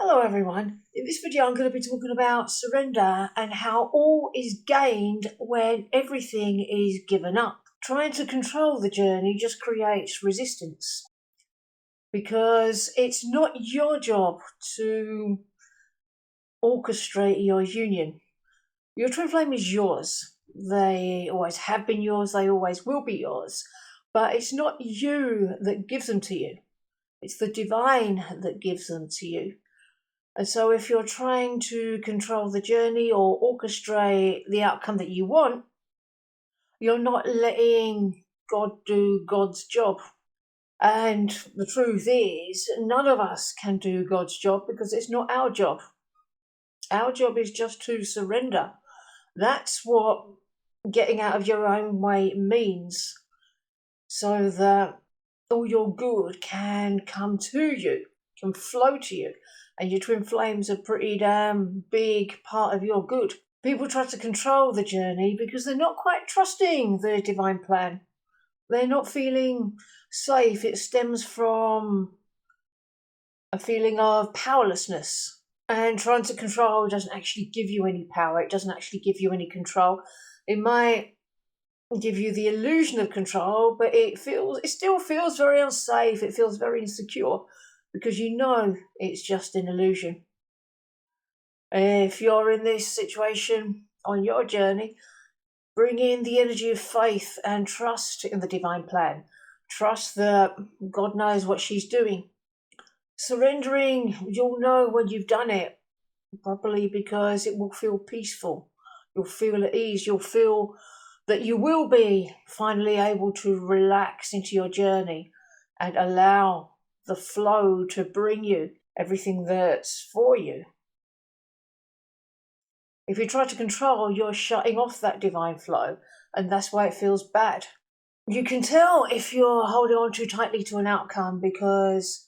Hello everyone. In this video I'm going to be talking about surrender and how all is gained when everything is given up. Trying to control the journey just creates resistance because it's not your job to orchestrate your union. Your twin flame is yours. They always have been yours, they always will be yours, but it's not you that gives them to you. It's the divine that gives them to you. And so if you're trying to control the journey or orchestrate the outcome that you want, you're not letting God do God's job. And the truth is, none of us can do God's job because it's not our job. Our job is just to surrender. That's what getting out of your own way means, so that all your good can come to you, can flow to you. And your twin flames are a pretty damn big part of your good. People try to control the journey because they're not quite trusting the divine plan. They're not feeling safe. It stems from a feeling of powerlessness. And trying to control doesn't actually give you any power. It doesn't actually give you any control. It might give you the illusion of control, but it still feels very unsafe. It feels very insecure, because you know it's just an illusion. If you're in this situation on your journey, bring in the energy of faith and trust in the divine plan. Trust that God knows what she's doing. Surrendering, you'll know when you've done it properly because it will feel peaceful. You'll feel at ease. You'll feel that you will be finally able to relax into your journey and allow the flow to bring you everything that's for you. If you try to control, you're shutting off that divine flow, and that's why it feels bad. You can tell if you're holding on too tightly to an outcome because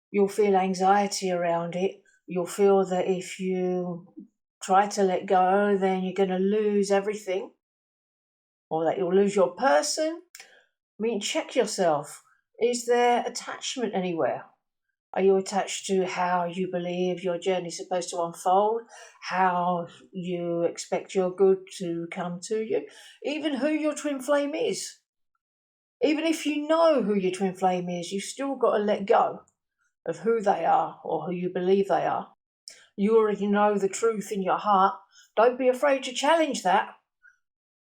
you'll feel anxiety around it. You'll feel that if you try to let go, then you're going to lose everything, or that you'll lose your person. Check yourself. Is there attachment anywhere? Are you attached to how you believe your journey is supposed to unfold? How you expect your good to come to you? Even who your twin flame is. Even if you know who your twin flame is, you've still got to let go of who they are or who you believe they are. You already know the truth in your heart. Don't be afraid to challenge that.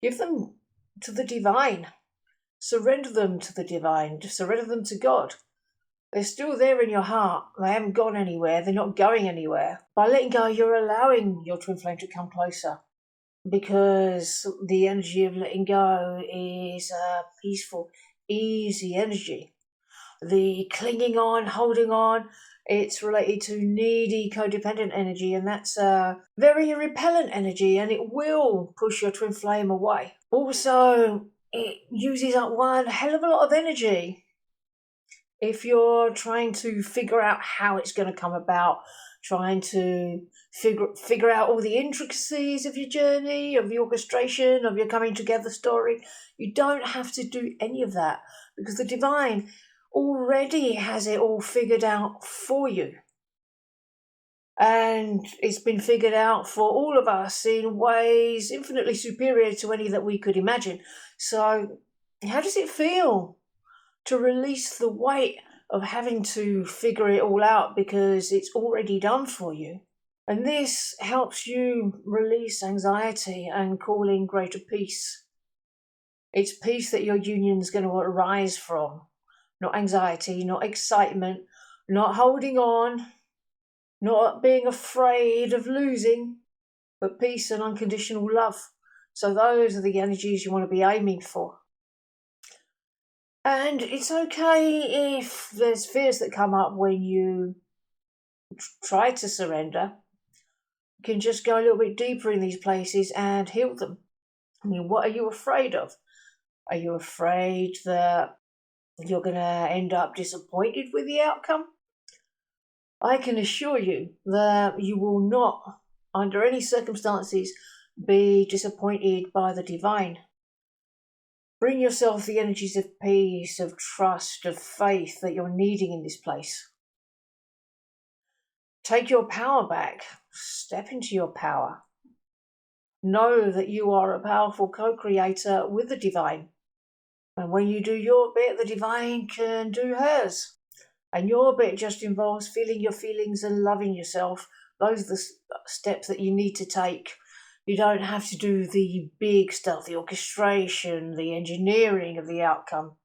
Give them to the divine. Surrender them to the divine. Surrender them to God. They're still there in your heart. They haven't gone anywhere. They're not going anywhere. By letting go, you're allowing your twin flame to come closer, because the energy of letting go is a peaceful, easy energy. The clinging on, holding on, it's related to needy, codependent energy, and that's a very repellent energy, and it will push your twin flame away. Also, it uses up one hell of a lot of energy. If you're trying to figure out how it's going to come about, trying to figure out all the intricacies of your journey, of the orchestration, of your coming together story, you don't have to do any of that, because the divine already has it all figured out for you. And it's been figured out for all of us in ways infinitely superior to any that we could imagine. So how does it feel to release the weight of having to figure it all out, because it's already done for you? And this helps you release anxiety and call in greater peace. It's peace that your union is going to arise from, not anxiety, not excitement, not holding on, not being afraid of losing, but peace and unconditional love. So those are the energies you want to be aiming for. And it's okay if there's fears that come up when you try to surrender. You can just go a little bit deeper in these places and heal them. What are you afraid of? Are you afraid that you're going to end up disappointed with the outcome? I can assure you that you will not, under any circumstances, be disappointed by the divine. Bring yourself the energies of peace, of trust, of faith that you're needing in this place. Take your power back. Step into your power. Know that you are a powerful co-creator with the divine. And when you do your bit, the divine can do hers. And your bit just involves feeling your feelings and loving yourself. Those are the steps that you need to take. You don't have to do the big stuff, the orchestration, the engineering of the outcome.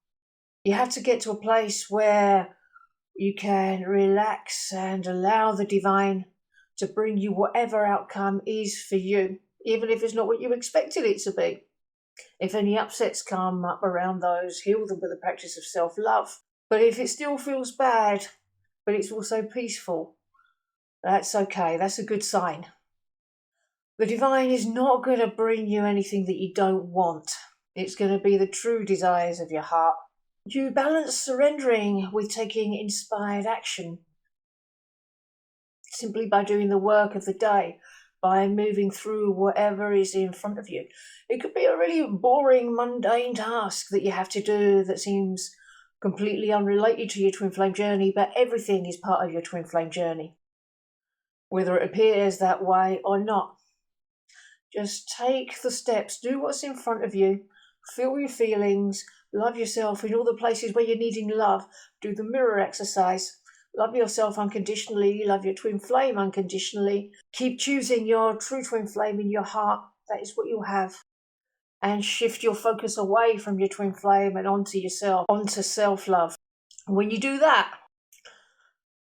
You have to get to a place where you can relax and allow the divine to bring you whatever outcome is for you, even if it's not what you expected it to be. If any upsets come up around those, heal them with the practice of self-love. But if it still feels bad, but it's also peaceful, that's okay. That's a good sign. The divine is not going to bring you anything that you don't want. It's going to be the true desires of your heart. You balance surrendering with taking inspired action, simply by doing the work of the day, by moving through whatever is in front of you. It could be a really boring, mundane task that you have to do that seems completely unrelated to your twin flame journey, but everything is part of your twin flame journey, whether it appears that way or not. Just take the steps, do what's in front of you, feel your feelings, love yourself in all the places where you're needing love. Do the mirror exercise. Love yourself unconditionally, love your twin flame unconditionally. Keep choosing your true twin flame in your heart. That is what you'll have. And shift your focus away from your twin flame and onto yourself, onto self-love. When you do that,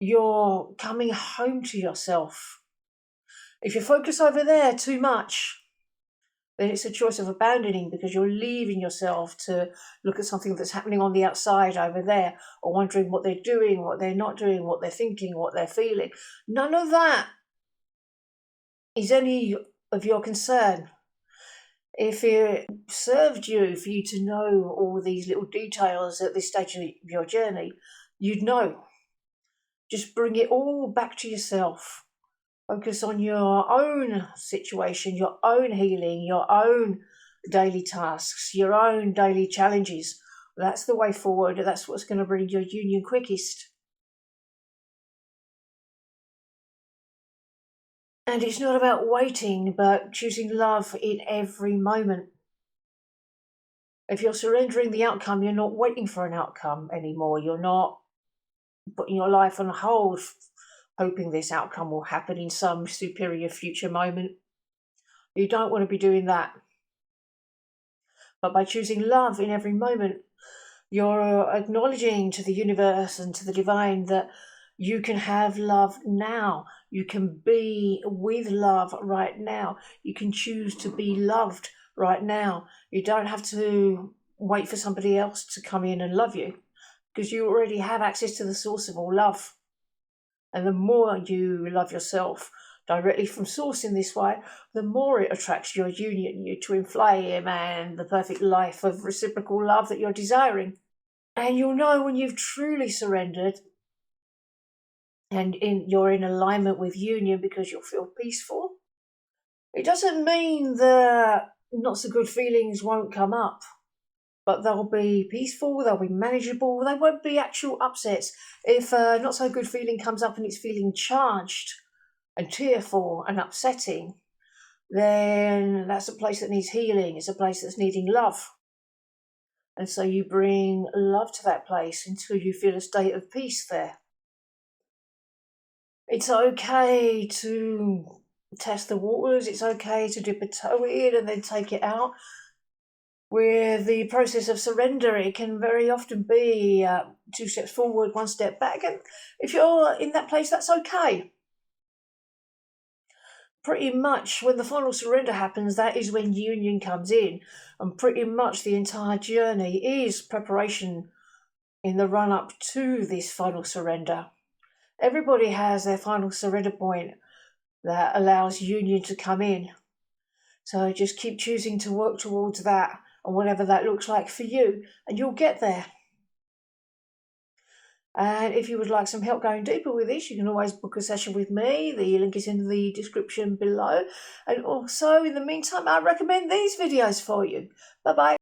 you're coming home to yourself. If you focus over there too much, then it's a choice of abandoning, because you're leaving yourself to look at something that's happening on the outside over there, or wondering what they're doing, what they're not doing, what they're thinking, what they're feeling. None of that is any of your concern. If it served you for you to know all these little details at this stage of your journey, you'd know. Just bring it all back to yourself. Focus on your own situation, your own healing, your own daily tasks, your own daily challenges. That's the way forward. That's what's going to bring your union quickest. And it's not about waiting, but choosing love in every moment. If you're surrendering the outcome, you're not waiting for an outcome anymore. You're not putting your life on hold, hoping this outcome will happen in some superior future moment. You don't want to be doing that. But by choosing love in every moment, you're acknowledging to the universe and to the divine that you can have love now. You can be with love right now. You can choose to be loved right now. You don't have to wait for somebody else to come in and love you, because you already have access to the source of all love. And the more you love yourself directly from source in this way, the more it attracts your union, your twin flame, and the perfect life of reciprocal love that you're desiring. And you'll know when you've truly surrendered and you're in alignment with union, because you'll feel peaceful. It doesn't mean that not so good feelings won't come up, but they'll be peaceful, they'll be manageable, they won't be actual upsets. If a not so good feeling comes up and it's feeling charged and tearful and upsetting, then that's a place that needs healing. It's a place that's needing love. And so you bring love to that place until you feel a state of peace there. It's okay to test the waters. It's okay to dip a toe in and then take it out. With the process of surrender, it can very often be 2 steps forward, 1 step back. And if you're in that place, that's okay. Pretty much when the final surrender happens, that is when union comes in. And pretty much the entire journey is preparation in the run-up to this final surrender. Everybody has their final surrender point that allows union to come in. So just keep choosing to work towards that, and whatever that looks like for you, and you'll get there. And if you would like some help going deeper with this, you can always book a session with me. The link is in the description below. And also, in the meantime, I recommend these videos for you. Bye-bye.